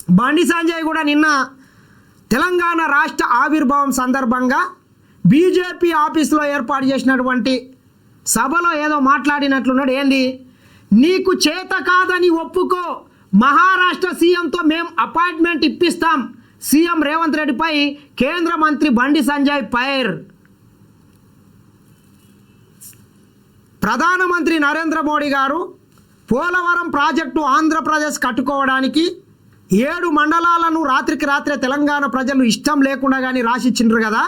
బండి సంజయ్ కూడా నిన్న తెలంగాణ రాష్ట్ర ఆవిర్భావం సందర్భంగా బీజేపీ ఆఫీస్లో ఏర్పాటు చేసినటువంటి సభలో ఏదో మాట్లాడినట్లున్నాడు. ఏంది, నీకు చేత కాదని ఒప్పుకో, మహారాష్ట్ర సీఎంతో మేము అపాయింట్మెంట్ ఇప్పిస్తాం, సీఎం రేవంత్ రెడ్డిపై కేంద్ర మంత్రి బండి సంజయ్ ఫైర్. ప్రధానమంత్రి నరేంద్ర మోడీ గారు పోలవరం ప్రాజెక్టు ఆంధ్రప్రదేశ్ కట్టుకోవడానికి 7 మండలాలను రాత్రికి రాత్రే తెలంగాణ ప్రజలు ఇష్టం లేకుండా కానీ రాసిచ్చిండ్రు కదా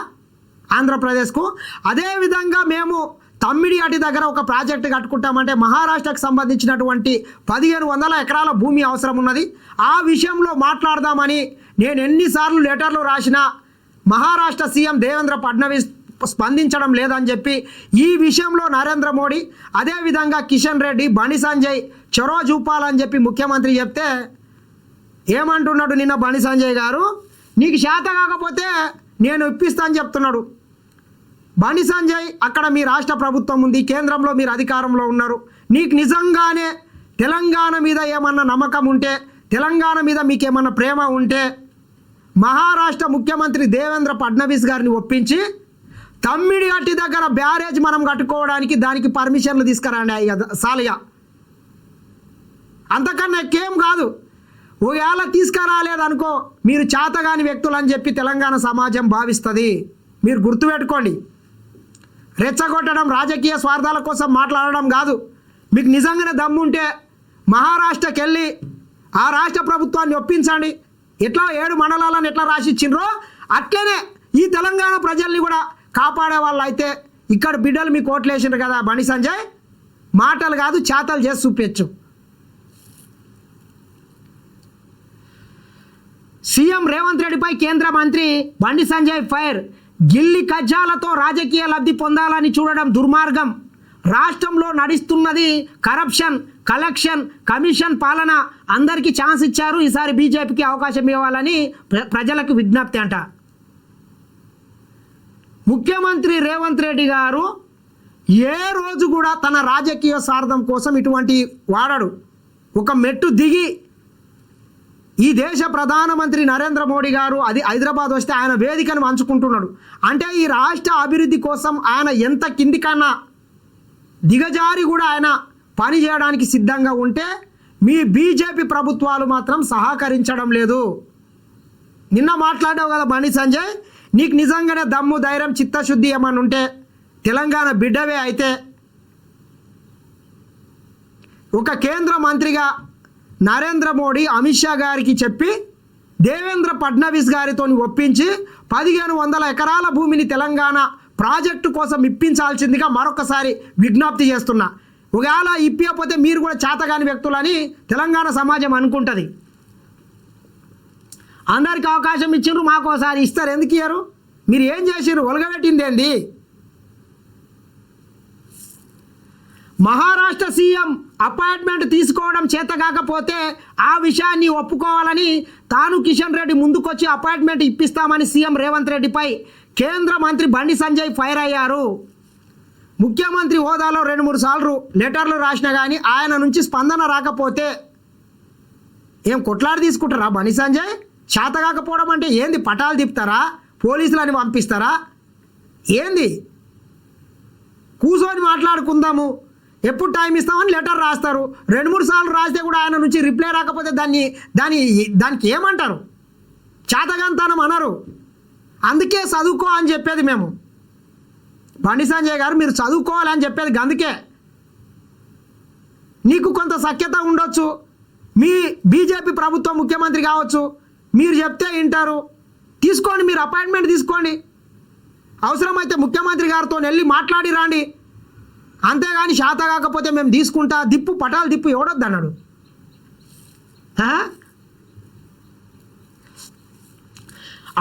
ఆంధ్రప్రదేశ్కు. అదేవిధంగా మేము తమ్మిడి అటి దగ్గర ఒక ప్రాజెక్టు కట్టుకుంటామంటే మహారాష్ట్రకు సంబంధించినటువంటి 1500 ఎకరాల భూమి అవసరం ఉన్నది. ఆ విషయంలో మాట్లాడదామని నేను ఎన్నిసార్లు లెటర్లు రాసినా మహారాష్ట్ర సీఎం దేవేంద్ర ఫడ్నవీస్ స్పందించడం లేదని చెప్పి ఈ విషయంలో నరేంద్ర మోడీ అదేవిధంగా కిషన్ రెడ్డి బండి సంజయ్ చొరవ చూపాలని చెప్పి ముఖ్యమంత్రి చెప్తే ఏమంటున్నాడు నిన్న బండి సంజయ్ గారు, నీకు శాత కాకపోతే నేను ఇప్పిస్తాను చెప్తున్నాడు. బండి సంజయ్, అక్కడ మీ రాష్ట్ర ప్రభుత్వం ఉంది, కేంద్రంలో మీరు అధికారంలో ఉన్నారు, నీకు నిజంగానే తెలంగాణ మీద ఏమన్నా నమ్మకం ఉంటే, తెలంగాణ మీద మీకేమన్నా ప్రేమ ఉంటే మహారాష్ట్ర ముఖ్యమంత్రి దేవేంద్ర ఫడ్నవీస్ గారిని ఒప్పించి తమ్మిడి గట్టి దగ్గర బ్యారేజ్ మనం కట్టుకోవడానికి దానికి పర్మిషన్లు తీసుకురండి సాలిగా. అంతకన్నా ఎక్కేం కాదు. ఒకవేళ తీసుకురాలేదనుకో మీరు చేతగాని వ్యక్తులు అని చెప్పి తెలంగాణ సమాజం భావిస్తుంది. మీరు గుర్తుపెట్టుకోండి. రెచ్చగొట్టడం, రాజకీయ స్వార్థాల కోసం మాట్లాడడం కాదు. మీకు నిజంగానే దమ్ముంటే మహారాష్ట్రకి వెళ్ళి ఆ రాష్ట్ర ప్రభుత్వాన్ని ఒప్పించండి. ఎట్లా 7 మండలాలను ఎట్లా రాసిచ్చిండ్రో అట్లనే ఈ తెలంగాణ ప్రజల్ని కూడా కాపాడే వాళ్ళు అయితే ఇక్కడ బిడ్డలు మీకు ఓట్లు వేసిండ్రు కదా బండి సంజయ్, మాటలు కాదు చేతలు చేసి చూపించు. సీఎం రేవంత్ రెడ్డిపై కేంద్ర మంత్రి బండి సంజయ్ ఫైర్. గిల్లి కజ్జాలతో రాజకీయ లబ్ధి పొందాలని చూడడం దుర్మార్గం. రాష్ట్రంలో నడుస్తున్నది కరప్షన్, కలెక్షన్, కమిషన్ పాలన. అందరికీ ఛాన్స్ ఇచ్చారు, ఈసారి బీజేపీకి అవకాశం ఇవ్వాలని ప్రజలకు విజ్ఞప్తి అంట. ముఖ్యమంత్రి రేవంత్ రెడ్డి గారు ఏ రోజు కూడా తన రాజకీయ స్వార్థం కోసం ఇటువంటి వాడడు. ఒక మెట్టు దిగి ఈ దేశ ప్రధానమంత్రి నరేంద్ర మోడీ గారు అది హైదరాబాద్ వస్తే ఆయన వేదికను పంచుకుంటున్నాడు. అంటే ఈ రాష్ట్ర అభివృద్ధి కోసం ఆయన ఎంత కిందికన్నా దిగజారి కూడా ఆయన పని చేయడానికి సిద్ధంగా ఉంటే మీ బీజేపీ ప్రభుత్వాలు మాత్రం సహకరించడం లేదు. నిన్న మాట్లాడావు కదా బండి సంజయ్, నీకు నిజంగానే దమ్ము, ధైర్యం, చిత్తశుద్ధి ఏమన్నా ఉంటే తెలంగాణ బిడ్డవే అయితే ఒక కేంద్ర మంత్రిగా నరేంద్ర మోడీ అమిత్ షా గారికి చెప్పి దేవేంద్ర ఫడ్నవీస్ గారితో ఒప్పించి 1500 ఎకరాల భూమిని తెలంగాణ ప్రాజెక్టు కోసం ఇప్పించాల్సిందిగా మరొకసారి విజ్ఞప్తి చేస్తున్నా. ఒకవేళ ఇప్పకపోతే మీరు కూడా చేతగాని వ్యక్తులని తెలంగాణ సమాజం అనుకుంటుంది. అందరికి అవకాశం ఇచ్చిండ్రు, మాకు ఒకసారి ఇస్తారు, ఎందుకు ఇయ్యరు? మీరు ఏం చేసిర్రు? ఒలగబెట్టింది ఏంది? మహారాష్ట్ర సీఎం అపాయింట్మెంట్ తీసుకోవడం చేత కాకపోతే ఆ విషయాన్ని ఒప్పుకోవాలని తాను కిషన్ రెడ్డి ముందుకొచ్చి అపాయింట్మెంట్ ఇప్పిస్తామని సీఎం రేవంత్ రెడ్డిపై కేంద్ర మంత్రి బండి సంజయ్ ఫైర్ అయ్యారు. ముఖ్యమంత్రి హోదాలో 2-3 సార్లు లెటర్లు రాసినా కానీ ఆయన నుంచి స్పందన రాకపోతే ఏం కొట్లాడి తీసుకుంటారా బండి సంజయ్? చేత కాకపోవడం అంటే ఏంది? పటాలు తిప్పుతారా? పోలీసులని పంపిస్తారా? ఏంది? కూర్చొని మాట్లాడుకుందాము, ఎప్పుడు టైం ఇస్తామని లెటర్ రాస్తారు. 2-3 సార్లు రాస్తే కూడా ఆయన నుంచి రిప్లై రాకపోతే దానికి ఏమంటారు? చేతగాంతనం అనరు. అందుకే చదువుకో అని చెప్పేది మేము. బండి సంజయ్ గారు మీరు చదువుకోవాలని చెప్పేది అందుకే. నీకు కొంత సఖ్యత ఉండొచ్చు, మీ బీజేపీ ప్రభుత్వం ముఖ్యమంత్రి కావచ్చు, మీరు చెప్తే వింటారు. తీసుకోండి, మీరు అపాయింట్మెంట్ తీసుకోండి. అవసరమైతే ముఖ్యమంత్రి గారితో వెళ్ళి మాట్లాడి రాండి. అంతేగాని శాత కాకపోతే మేము తీసుకుంటా, దిప్పు పటాలు దిప్పు ఎవడొద్దు అన్నాడు.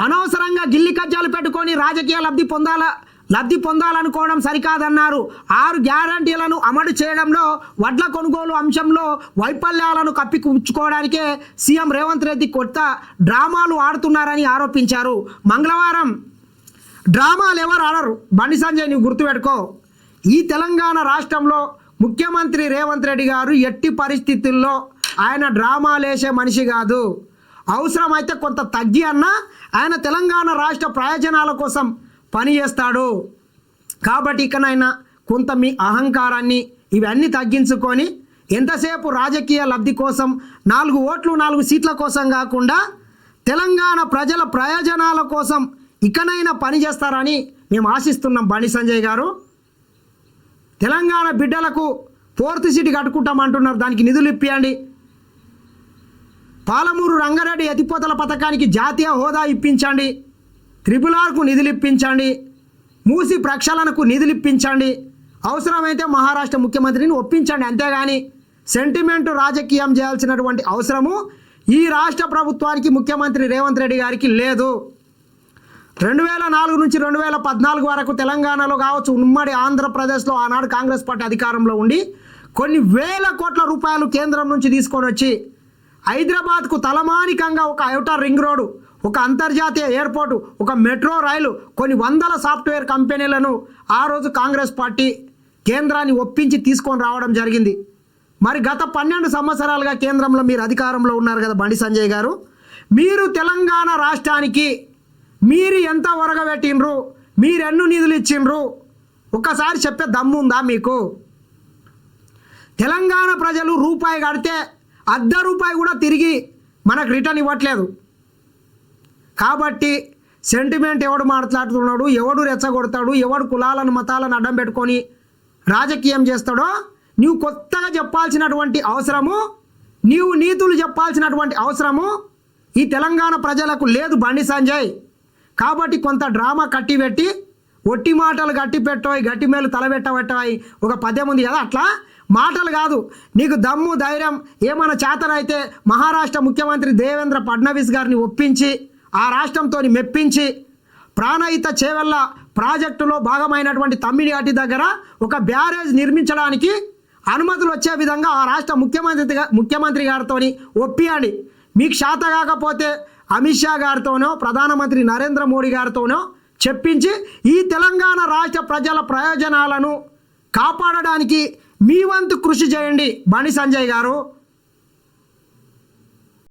అనవసరంగా గిల్లి కజ్జాలు పెట్టుకొని రాజకీయ లబ్ధి పొందాలనుకోవడం సరికాదన్నారు. 6 గ్యారంటీలను అమలు చేయడంలో వడ్ల కొనుగోలు అంశంలో వైఫల్యాలను కప్పిపుచ్చుకోవడానికే సీఎం రేవంత్ రెడ్డి కొత్త డ్రామాలు ఆడుతున్నారని ఆరోపించారు. మంగళవారం డ్రామాలు ఎవరు ఆడరు బండి సంజయ్, నువ్వు గుర్తుపెట్టుకో. ఈ తెలంగాణ రాష్ట్రంలో ముఖ్యమంత్రి రేవంత్ రెడ్డి గారు ఎట్టి పరిస్థితుల్లో ఆయన డ్రామాలేసే మనిషి కాదు. అవసరమైతే కొంత తగ్గి అన్నా ఆయన తెలంగాణ రాష్ట్ర ప్రయోజనాల కోసం పనిచేస్తాడు. కాబట్టి ఇకనైనా కొంత మీ అహంకారాన్ని ఇవన్నీ తగ్గించుకొని ఎంతసేపు రాజకీయ లబ్ధి కోసం 4 ఓట్లు 4 సీట్ల కోసం కాకుండా తెలంగాణ ప్రజల ప్రయోజనాల కోసం ఇకనైనా పనిచేస్తారని మేము ఆశిస్తున్నాం. బండి సంజయ్ గారు, తెలంగాణ బిడ్డలకు 4th సీటు కట్టుకుంటామంటున్నారు, దానికి నిధులు ఇప్పియండి. పాలమూరు రంగారెడ్డి ఎత్తిపోతల పథకానికి జాతీయ హోదా ఇప్పించండి. RRRకు నిధులు ఇప్పించండి. మూసి ప్రక్షాళనకు నిధులు ఇప్పించండి. అవసరమైతే మహారాష్ట్ర ముఖ్యమంత్రిని ఒప్పించండి. అంతేగాని సెంటిమెంటు రాజకీయం చేయాల్సినటువంటి అవసరము ఈ రాష్ట్ర ప్రభుత్వానికి, ముఖ్యమంత్రి రేవంత్ రెడ్డి గారికి లేదు. 2004 నుంచి 2014 వరకు తెలంగాణలో కావచ్చు, ఉమ్మడి ఆంధ్రప్రదేశ్లో ఆనాడు కాంగ్రెస్ పార్టీ అధికారంలో ఉండి కొన్ని వేల కోట్ల రూపాయలు కేంద్రం నుంచి తీసుకొని వచ్చి హైదరాబాద్కు తలమానికంగా ఒక ఔటర్ రింగ్ రోడ్డు, ఒక అంతర్జాతీయ ఎయిర్పోర్టు, ఒక మెట్రో రైలు, కొన్ని వందల సాఫ్ట్వేర్ కంపెనీలను ఆ రోజు కాంగ్రెస్ పార్టీ కేంద్రాన్ని ఒప్పించి తీసుకొని రావడం జరిగింది. మరి గత 12 సంవత్సరాలుగా కేంద్రంలో మీరు అధికారంలో ఉన్నారు కదా బండి సంజయ్ గారు, మీరు తెలంగాణ రాష్ట్రానికి మీరు ఎంత ఒరగబెట్టిండ్రు, మీరెన్ను నిధులు ఇచ్చిండ్రు ఒక్కసారి చెప్పే దమ్ముందా మీకు? తెలంగాణ ప్రజలు రూపాయి కడితే ₹1 కూడా తిరిగి మనకు రిటర్న్ ఇవ్వట్లేదు. కాబట్టి సెంటిమెంట్ ఎవడు మాట్లాడుతున్నాడు, ఎవడు రెచ్చగొడతాడు, ఎవడు కులాలను మతాలను అడ్డం పెట్టుకొని రాజకీయం చేస్తాడో నీవు కొత్తగా చెప్పాల్సినటువంటి అవసరము, నీవు నీతులు చెప్పాల్సినటువంటి అవసరము ఈ తెలంగాణ ప్రజలకు లేదు బండి సంజయ్. కాబట్టి కొంత డ్రామా కట్టిపెట్టి ఒట్టి మాటలు గట్టి పెట్టోయి, గట్టి మేలు తలబెట్టబెట్టవాయి, ఒక పద్యం ఉంది కదా, అట్లా మాటలు కాదు. నీకు దమ్ము ధైర్యం ఏమైనా చేతనైతే మహారాష్ట్ర ముఖ్యమంత్రి దేవేంద్ర ఫడ్నవీస్ గారిని ఒప్పించి ఆ రాష్ట్రంతో మెప్పించి ప్రాణహిత చేవెళ్ళ ప్రాజెక్టులో భాగమైనటువంటి తమ్మిడిగట్టి దగ్గర ఒక బ్యారేజ్ నిర్మించడానికి అనుమతులు వచ్చే విధంగా ఆ రాష్ట్ర ముఖ్యమంత్రి గారితో ఒప్పియండి. మీకు శాత కాకపోతే అమిత్ షా గారితోనో ప్రధానమంత్రి నరేంద్ర మోడీ గారితోనో చెప్పించి ఈ తెలంగాణ రాష్ట్ర ప్రజల ప్రయోజనాలను కాపాడడానికి మీ వంతు కృషి చేయండి బండి సంజయ్ గారు.